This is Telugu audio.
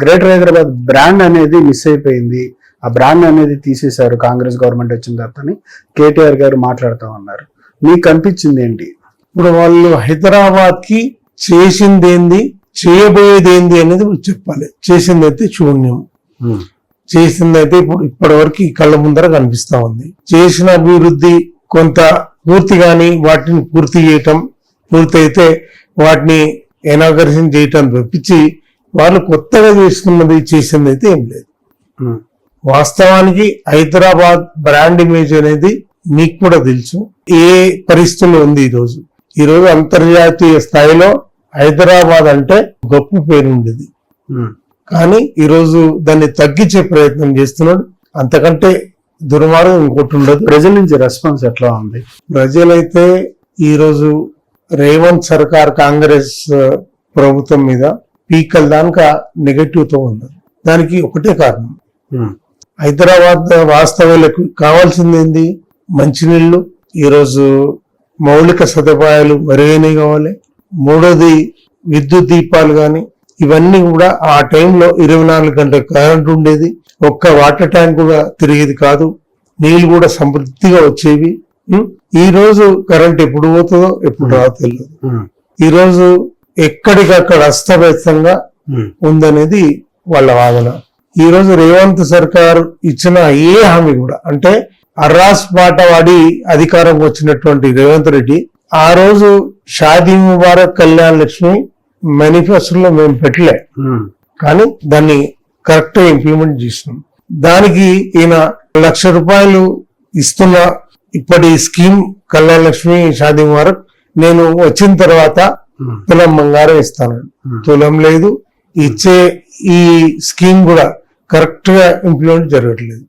గ్రేటర్ హైదరాబాద్ బ్రాండ్ అనేది మిస్ అయిపోయింది, ఆ బ్రాండ్ అనేది తీసేశారు కాంగ్రెస్ గవర్నమెంట్ వచ్చిన తర్వాత అని కేటీఆర్ గారు మాట్లాడుతూ ఉన్నారు. మీకు అనిపించింది ఏంటి? ఇప్పుడు వాళ్ళు హైదరాబాద్ కి చేసింది ఏంది, చేయబోయేది ఏంది అనేది చెప్పాలి. చేసిందైతే శూన్యం, చేసిందైతే ఇప్పటి వరకు కళ్ళ ముందర కనిపిస్తా ఉంది. చేసిన అభివృద్ధి కొంత పూర్తి గాని వాటిని పూర్తి చేయటం, పూర్తయితే వాటిని ఇనాగరేషన్ చేయటం తప్పించి వాళ్ళు కొత్తగా చేసింది అయితే ఏం లేదు. వాస్తవానికి హైదరాబాద్ బ్రాండ్ ఇమేజ్ అనేది మీకు కూడా తెలుసు ఏ పరిస్థితుల్లో ఉంది. ఈ రోజు అంతర్జాతీయ స్థాయిలో హైదరాబాద్ అంటే గొప్ప పేరు ఉండేది, కానీ ఈరోజు దాన్ని తగ్గించే ప్రయత్నం చేస్తున్నాడు. అంతకంటే దుర్మార్గం ఇంకోటి ఉండదు. ప్రజల నుంచి రెస్పాన్స్ ఎట్లా ఉంది? ప్రజలైతే ఈరోజు రేవంత్ సర్కార్ కాంగ్రెస్ ప్రభుత్వం మీద పీకల దానిక నెగటివ్ తో ఉన్నారు. దానికి ఒకటే కారణం, హైదరాబాద్ వాస్తవాలకు కావాల్సింది ఏంది? మంచినీళ్లు, ఈరోజు మౌలిక సదుపాయాలు మెరుగైనవి కావాలి. మూడోది విద్యుత్ దీపాలు గాని, ఇవన్నీ కూడా ఆ టైంలో 24 గంటల కరెంట్ ఉండేది. ఒక్క వాటర్ ట్యాంక్ కూడా తిరిగేది కాదు, నీళ్లు కూడా సమృద్ధిగా వచ్చేవి. ఈ రోజు కరెంట్ ఎప్పుడు పోతుందో ఎప్పుడు రాదో తెలియదు. ఈ రోజు ఎక్కడికక్కడ అస్తవ్యస్తంగా ఉందనేది వాళ్ళ వాదన. ఈ రోజు రేవంత్ సర్కార్ ఇచ్చిన ఏ హామీ కూడా, అంటే అర్రాస్ పాట వాడి అధికారం వచ్చినటువంటి రేవంత్ రెడ్డి ఆ రోజు షాదీ ముబారక్ కళ్యాణ్ లక్ష్మి మేనిఫెస్టోలో మేము పెట్టలే, కానీ దాన్ని కరెక్ట్ గా ఇంప్లిమెంట్ చేసినాం. దానికి ఈయన ₹1,00,000 ఇస్తున్న ఇప్పటి స్కీమ్ కళ్యాణ్ లక్ష్మి షాదీ ముబారక్, నేను వచ్చిన తర్వాత తులం బంగారం ఇస్తాను. తులం లేదు, ఇచ్చే ఈ స్కీమ్ కూడా కరెక్ట్ గా ఇంప్లిమెంట్ జరగట్లేదు.